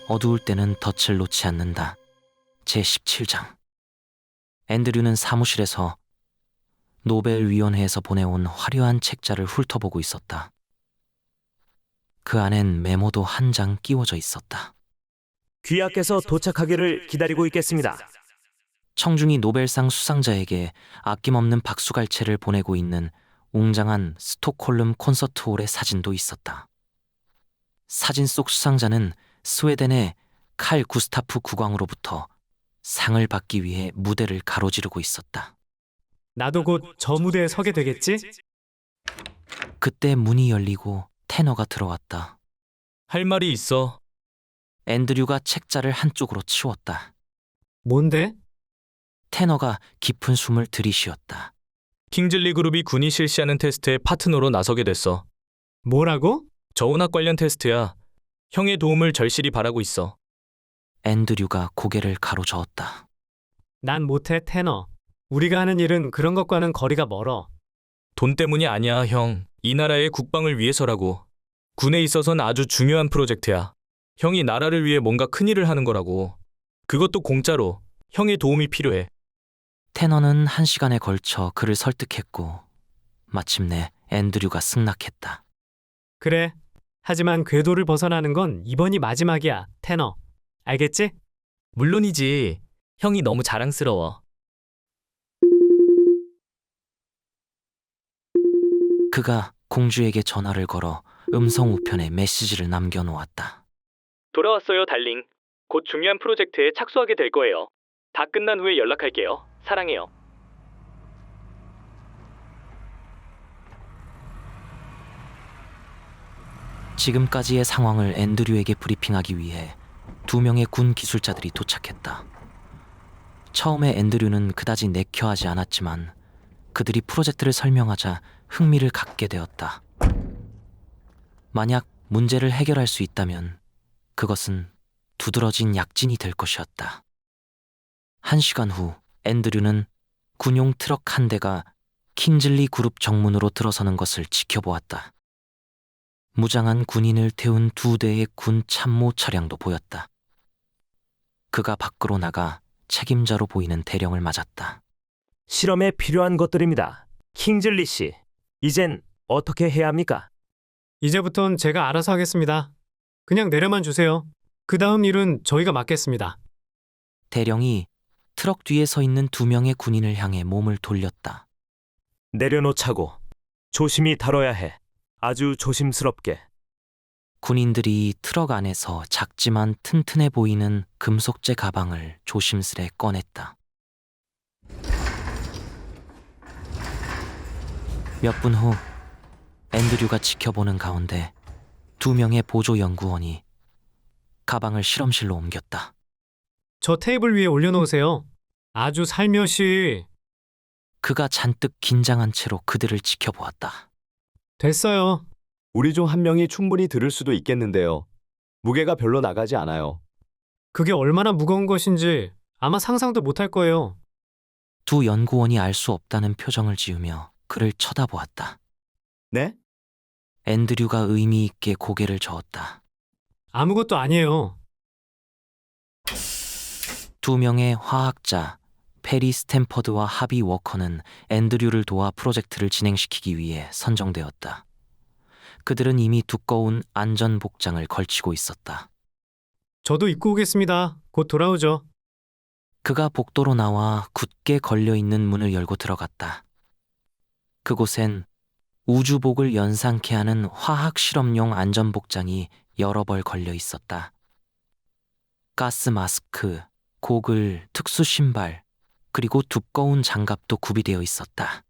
어두울 때는 덫을 놓지 않는다. 제17장. 앤드류는 사무실에서 노벨위원회에서 보내온 화려한 책자를 훑어보고 있었다. 그 안엔 메모도 한 장 끼워져 있었다. 귀하께서 도착하기를 기다리고 있겠습니다. 청중이 노벨상 수상자에게 아낌없는 박수갈채를 보내고 있는 웅장한 스톡홀름 콘서트홀의 사진도 있었다. 사진 속 수상자는 스웨덴의 칼 구스타프 국왕으로부터 상을 받기 위해 무대를 가로지르고 있었다. 나도 곧 저 무대에 서게 되겠지? 그때 문이 열리고 테너가 들어왔다. 할 말이 있어. 앤드류가 책자를 한쪽으로 치웠다. 뭔데? 테너가 깊은 숨을 들이쉬었다. 킹즐리 그룹이 군이 실시하는 테스트에 파트너로 나서게 됐어. 뭐라고? 저운학 관련 테스트야. 형의 도움을 절실히 바라고 있어. 앤드류가 고개를 가로저었다. 난 못해, 테너. 우리가 하는 일은 그런 것과는 거리가 멀어. 돈 때문이 아니야, 형. 이 나라의 국방을 위해서라고. 군에 있어선 아주 중요한 프로젝트야. 형이 나라를 위해 뭔가 큰일을 하는 거라고. 그것도 공짜로. 형의 도움이 필요해. 테너는 1시간에 걸쳐 그를 설득했고 마침내 앤드류가 승낙했다. 그래. 하지만 궤도를 벗어나는 건 이번이 마지막이야, 테너. 알겠지? 물론이지. 형이 너무 자랑스러워. 그가 공주에게 전화를 걸어 음성 우편에 메시지를 남겨놓았다. 돌아왔어요, 달링. 곧 중요한 프로젝트에 착수하게 될 거예요. 다 끝난 후에 연락할게요. 사랑해요. 지금까지의 상황을 앤드류에게 브리핑하기 위해 2명의 군 기술자들이 도착했다. 처음에 앤드류는 그다지 내켜하지 않았지만 그들이 프로젝트를 설명하자 흥미를 갖게 되었다. 만약 문제를 해결할 수 있다면 그것은 두드러진 약진이 될 것이었다. 1시간 후 앤드류는 군용 트럭 한 대가 킹즐리 그룹 정문으로 들어서는 것을 지켜보았다. 무장한 군인을 태운 2대의 군 참모 차량도 보였다. 그가 밖으로 나가 책임자로 보이는 대령을 맞았다. 실험에 필요한 것들입니다. 킹즐리 씨, 이젠 어떻게 해야 합니까? 이제부턴 제가 알아서 하겠습니다. 그냥 내려만 주세요. 그 다음 일은 저희가 맡겠습니다. 대령이 트럭 뒤에 서 있는 2명의 군인을 향해 몸을 돌렸다. 내려놓자고. 조심히 다뤄야 해. 아주 조심스럽게. 군인들이 트럭 안에서 작지만 튼튼해 보이는 금속재 가방을 조심스레 꺼냈다. 몇 분 후 앤드류가 지켜보는 가운데 2명의 보조 연구원이 가방을 실험실로 옮겼다. 저 테이블 위에 올려놓으세요. 아주 살며시. 그가 잔뜩 긴장한 채로 그들을 지켜보았다. 됐어요. 우리 중 한 명이 충분히 들을 수도 있겠는데요. 무게가 별로 나가지 않아요. 그게 얼마나 무거운 것인지 아마 상상도 못할 거예요. 2 연구원이 알 수 없다는 표정을 지으며 그를 쳐다보았다. 네? 앤드류가 의미 있게 고개를 저었다. 아무것도 아니에요. 2명의 화학자 페리 스탠퍼드와 하비 워커는 앤드류를 도와 프로젝트를 진행시키기 위해 선정되었다. 그들은 이미 두꺼운 안전 복장을 걸치고 있었다. 저도 입고 오겠습니다. 곧 돌아오죠. 그가 복도로 나와 굳게 걸려있는 문을 열고 들어갔다. 그곳엔 우주복을 연상케 하는 화학 실험용 안전복장이 여러 벌 걸려 있었다. 가스 마스크, 고글, 특수 신발, 그리고 두꺼운 장갑도 구비되어 있었다.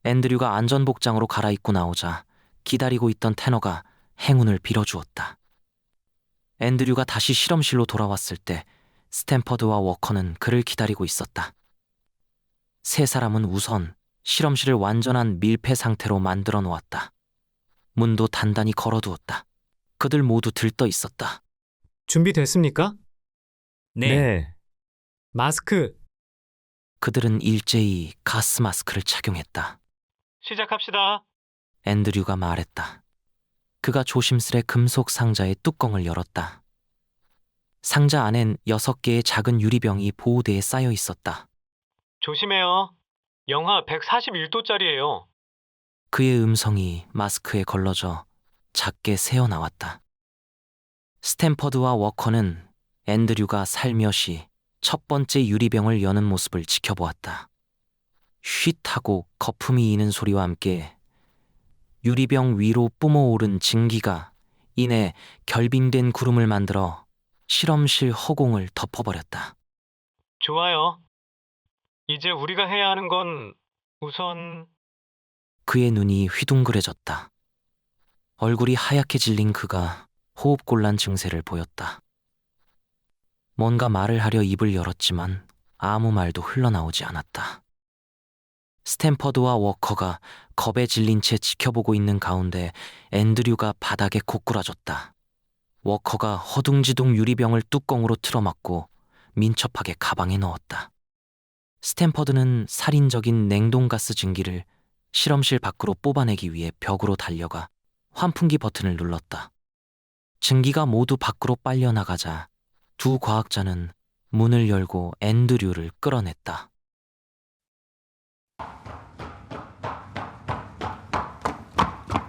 앤드류가 안전복장으로 갈아입고 나오자 기다리고 있던 테너가 행운을 빌어주었다. 앤드류가 다시 실험실로 돌아왔을 때 스탠퍼드와 워커는 그를 기다리고 있었다. 세 사람은 우선 실험실을 완전한 밀폐 상태로 만들어 놓았다. 문도 단단히 걸어두었다. 그들 모두 들떠 있었다. 준비됐습니까? 네. 마스크. 그들은 일제히 가스 마스크를 착용했다. 시작합시다. 앤드류가 말했다. 그가 조심스레 금속 상자의 뚜껑을 열었다. 상자 안엔 6개의 작은 유리병이 보호대에 쌓여 있었다. 조심해요. 영하 141도짜리예요. 그의 음성이 마스크에 걸러져 작게 새어 나왔다. 스탠퍼드와 워커는 앤드류가 살며시 첫 번째 유리병을 여는 모습을 지켜보았다. 쉿 하고 거품이 이는 소리와 함께 유리병 위로 뿜어오른 증기가 이내 결빙된 구름을 만들어 실험실 허공을 덮어버렸다. 좋아요. 이제 우리가 해야 하는 건 우선 그의 눈이 휘둥그레졌다. 얼굴이 하얗게 질린 그가 호흡곤란 증세를 보였다. 뭔가 말을 하려 입을 열었지만 아무 말도 흘러나오지 않았다. 스탠퍼드와 워커가 겁에 질린 채 지켜보고 있는 가운데 앤드류가 바닥에 고꾸라졌다. 워커가 허둥지둥 유리병을 뚜껑으로 틀어막고 민첩하게 가방에 넣었다. 스탠퍼드는 살인적인 냉동가스 증기를 실험실 밖으로 뽑아내기 위해 벽으로 달려가 환풍기 버튼을 눌렀다. 증기가 모두 밖으로 빨려나가자 두 과학자는 문을 열고 앤드류를 끌어냈다.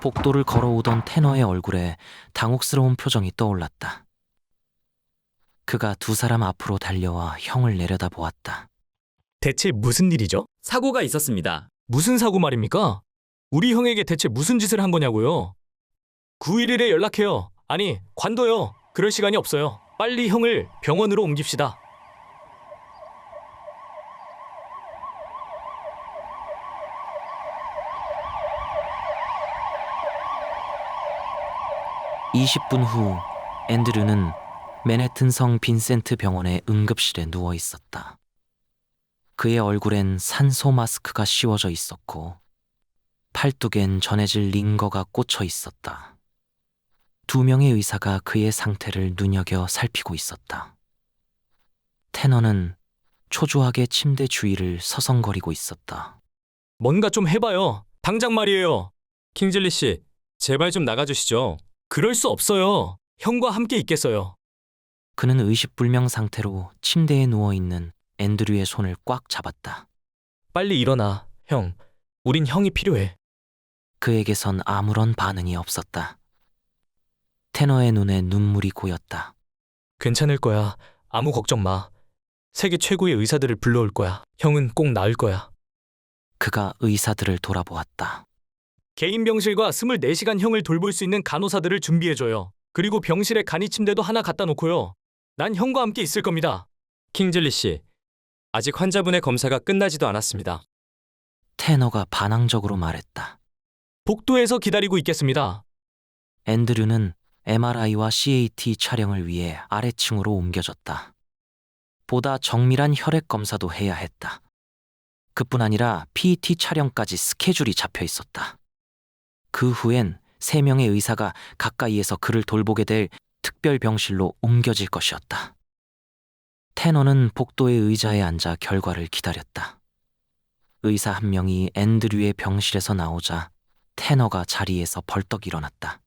복도를 걸어오던 테너의 얼굴에 당혹스러운 표정이 떠올랐다. 그가 두 사람 앞으로 달려와 형을 내려다보았다. 대체 무슨 일이죠? 사고가 있었습니다. 무슨 사고 말입니까? 우리 형에게 대체 무슨 짓을 한 거냐고요? 911에 연락해요. 아니, 관둬요. 그럴 시간이 없어요. 빨리 형을 병원으로 옮깁시다. 이십 분 후 앤드류는 맨해튼성 빈센트 병원의 응급실에 누워 있었다. 그의 얼굴엔 산소 마스크가 씌워져 있었고 팔뚝엔 전해질 링거가 꽂혀 있었다. 두 명의 의사가 그의 상태를 눈여겨 살피고 있었다. 테너는 초조하게 침대 주위를 서성거리고 있었다. 뭔가 좀 해봐요. 당장 말이에요. 킹즐리 씨, 제발 좀 나가주시죠. 그럴 수 없어요. 형과 함께 있겠어요. 그는 의식불명 상태로 침대에 누워있는 앤드류의 손을 꽉 잡았다. 빨리 일어나, 형. 우린 형이 필요해. 그에게선 아무런 반응이 없었다. 테너의 눈에 눈물이 고였다. 괜찮을 거야. 아무 걱정 마. 세계 최고의 의사들을 불러올 거야. 형은 꼭 나을 거야. 그가 의사들을 돌아보았다. 개인 병실과 24시간 형을 돌볼 수 있는 간호사들을 준비해줘요. 그리고 병실에 간이 침대도 하나 갖다 놓고요. 난 형과 함께 있을 겁니다. 킹즐리 씨, 아직 환자분의 검사가 끝나지도 않았습니다. 테너가 반항적으로 말했다. 복도에서 기다리고 있겠습니다. 앤드류는 MRI와 CAT 촬영을 위해 아래층으로 옮겨졌다. 보다 정밀한 혈액 검사도 해야 했다. 그뿐 아니라 PET 촬영까지 스케줄이 잡혀 있었다. 그 후엔 3명의 의사가 가까이에서 그를 돌보게 될 특별 병실로 옮겨질 것이었다. 테너는 복도의 의자에 앉아 결과를 기다렸다. 의사 한 명이 앤드류의 병실에서 나오자 테너가 자리에서 벌떡 일어났다.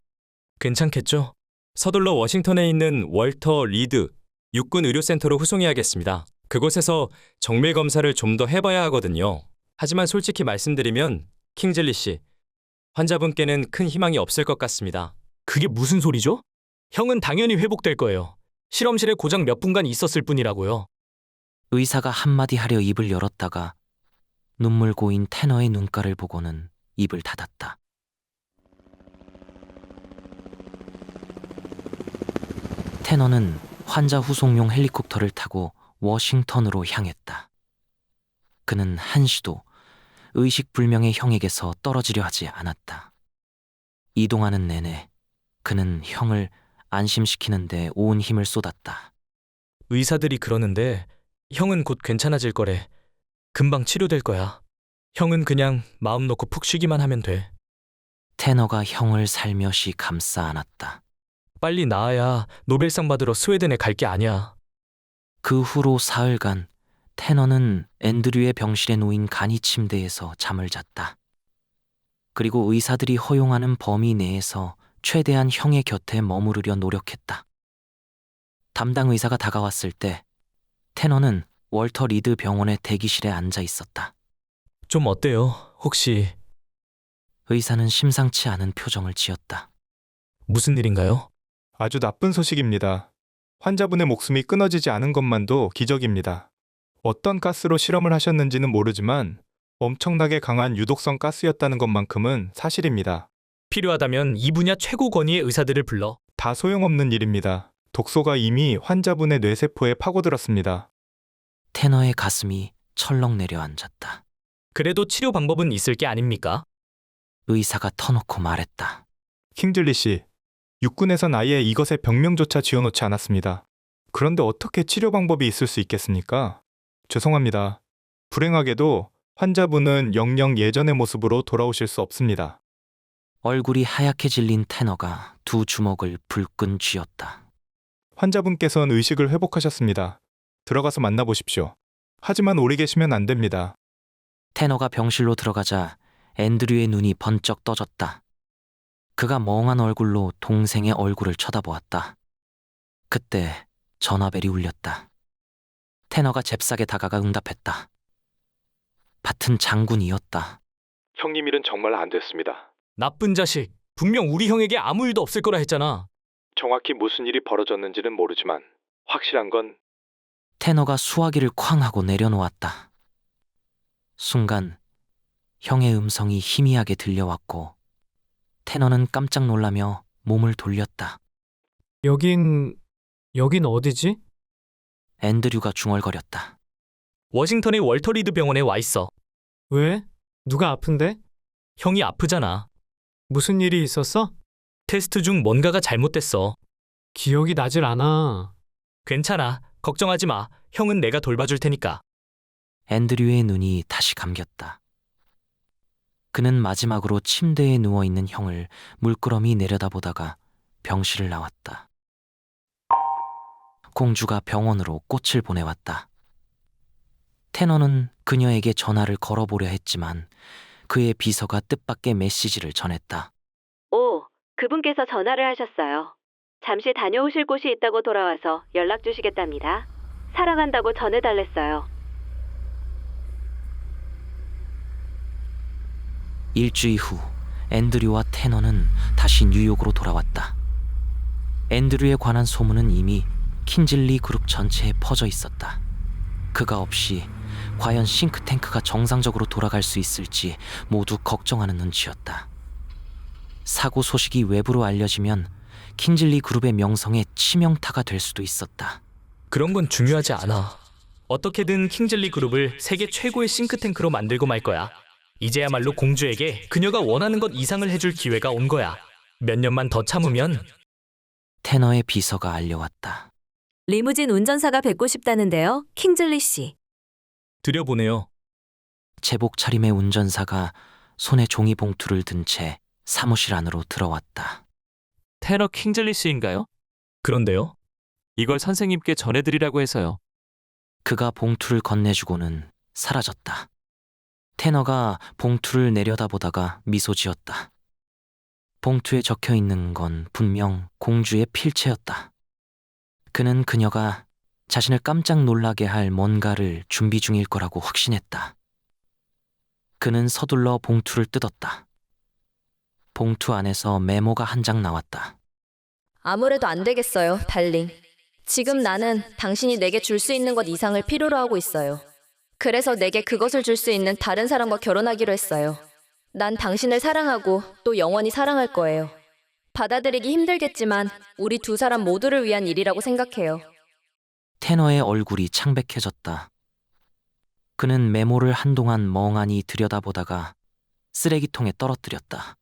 괜찮겠죠? 서둘러 워싱턴에 있는 월터 리드 육군 의료센터로 후송해야겠습니다. 그곳에서 정밀 검사를 좀 더 해봐야 하거든요. 하지만 솔직히 말씀드리면 킹즐리 씨, 환자분께는 큰 희망이 없을 것 같습니다. 그게 무슨 소리죠? 형은 당연히 회복될 거예요. 실험실에 고작 몇 분간 있었을 뿐이라고요. 의사가 한마디 하려 입을 열었다가 눈물 고인 테너의 눈가를 보고는 입을 닫았다. 테너는 환자 후송용 헬리콥터를 타고 워싱턴으로 향했다. 그는 한시도 의식불명의 형에게서 떨어지려 하지 않았다. 이동하는 내내 그는 형을 안심시키는 데 온 힘을 쏟았다. 의사들이 그러는데 형은 곧 괜찮아질 거래. 금방 치료될 거야. 형은 그냥 마음 놓고 푹 쉬기만 하면 돼. 테너가 형을 살며시 감싸 안았다. 빨리 나아야 노벨상 받으러 스웨덴에 갈 게 아니야. 그 후로 사흘간 테너는 앤드류의 병실에 놓인 간이 침대에서 잠을 잤다. 그리고 의사들이 허용하는 범위 내에서 최대한 형의 곁에 머무르려 노력했다. 담당 의사가 다가왔을 때 테너는 월터 리드 병원의 대기실에 앉아 있었다. 좀 어때요? 혹시 의사는 심상치 않은 표정을 지었다. 무슨 일인가요? 아주 나쁜 소식입니다. 환자분의 목숨이 끊어지지 않은 것만도 기적입니다. 어떤 가스로 실험을 하셨는지는 모르지만 엄청나게 강한 유독성 가스였다는 것만큼은 사실입니다. 필요하다면 이 분야 최고 권위의 의사들을 불러. 다 소용없는 일입니다. 독소가 이미 환자분의 뇌세포에 파고들었습니다. 테너의 가슴이 철렁 내려앉았다. 그래도 치료 방법은 있을 게 아닙니까? 의사가 터놓고 말했다. 킹즐리 씨, 육군에선 아예 이것의 병명조차 지어놓지 않았습니다. 그런데 어떻게 치료 방법이 있을 수 있겠습니까? 죄송합니다. 불행하게도 환자분은 영영 예전의 모습으로 돌아오실 수 없습니다. 얼굴이 하얗게 질린 테너가 두 주먹을 불끈 쥐었다. 환자분께서는 의식을 회복하셨습니다. 들어가서 만나보십시오. 하지만 오래 계시면 안 됩니다. 테너가 병실로 들어가자 앤드류의 눈이 번쩍 떠졌다. 그가 멍한 얼굴로 동생의 얼굴을 쳐다보았다. 그때 전화벨이 울렸다. 테너가 잽싸게 다가가 응답했다. 밭은 장군이었다. 형님 일은 정말 안 됐습니다. 나쁜 자식. 분명 우리 형에게 아무 일도 없을 거라 했잖아. 정확히 무슨 일이 벌어졌는지는 모르지만 확실한 건 테너가 수화기를 쾅 하고 내려놓았다. 순간 형의 음성이 희미하게 들려왔고 테너는 깜짝 놀라며 몸을 돌렸다. 여긴 어디지? 앤드류가 중얼거렸다. 워싱턴의 월터 리드 병원에 와 있어. 왜? 누가 아픈데? 형이 아프잖아. 무슨 일이 있었어? 테스트 중 뭔가가 잘못됐어. 기억이 나질 않아. 괜찮아. 걱정하지 마. 형은 내가 돌봐줄 테니까. 앤드류의 눈이 다시 감겼다. 그는 마지막으로 침대에 누워있는 형을 물끄러미 내려다보다가 병실을 나왔다. 공주가 병원으로 꽃을 보내왔다. 테너는 그녀에게 전화를 걸어보려 했지만 그의 비서가 뜻밖의 메시지를 전했다. 오, 그분께서 전화를 하셨어요. 잠시 다녀오실 곳이 있다고 돌아와서 연락 주시겠답니다. 사랑한다고 전해달랬어요. 일주일 후 앤드류와 테너는 다시 뉴욕으로 돌아왔다. 앤드류에 관한 소문은 이미 킹즐리 그룹 전체에 퍼져 있었다. 그가 없이 과연 싱크탱크가 정상적으로 돌아갈 수 있을지 모두 걱정하는 눈치였다. 사고 소식이 외부로 알려지면 킹즐리 그룹의 명성에 치명타가 될 수도 있었다. 그런 건 중요하지 않아. 어떻게든 킹즐리 그룹을 세계 최고의 싱크탱크로 만들고 말 거야. 이제야말로 공주에게 그녀가 원하는 것 이상을 해줄 기회가 온 거야. 몇 년만 더 참으면. 테너의 비서가 알려왔다. 리무진 운전사가 뵙고 싶다는데요, 킹즐리 씨. 들여보내요. 제복 차림의 운전사가 손에 종이 봉투를 든 채 사무실 안으로 들어왔다. 테너 킹즐리 씨인가요? 그런데요? 이걸 선생님께 전해드리라고 해서요. 그가 봉투를 건네주고는 사라졌다. 테너가 봉투를 내려다보다가 미소 지었다. 봉투에 적혀 있는 건 분명 공주의 필체였다. 그는 그녀가 자신을 깜짝 놀라게 할 뭔가를 준비 중일 거라고 확신했다. 그는 서둘러 봉투를 뜯었다. 봉투 안에서 메모가 한 장 나왔다. 아무래도 안 되겠어요, 달링. 지금 나는 당신이 내게 줄 수 있는 것 이상을 필요로 하고 있어요. 그래서 내게 그것을 줄 수 있는 다른 사람과 결혼하기로 했어요. 난 당신을 사랑하고 또 영원히 사랑할 거예요. 받아들이기 힘들겠지만 우리 두 사람 모두를 위한 일이라고 생각해요. 테너의 얼굴이 창백해졌다. 그는 메모를 한동안 멍하니 들여다보다가 쓰레기통에 떨어뜨렸다.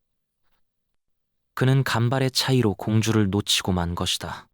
그는 간발의 차이로 공주를 놓치고 만 것이다.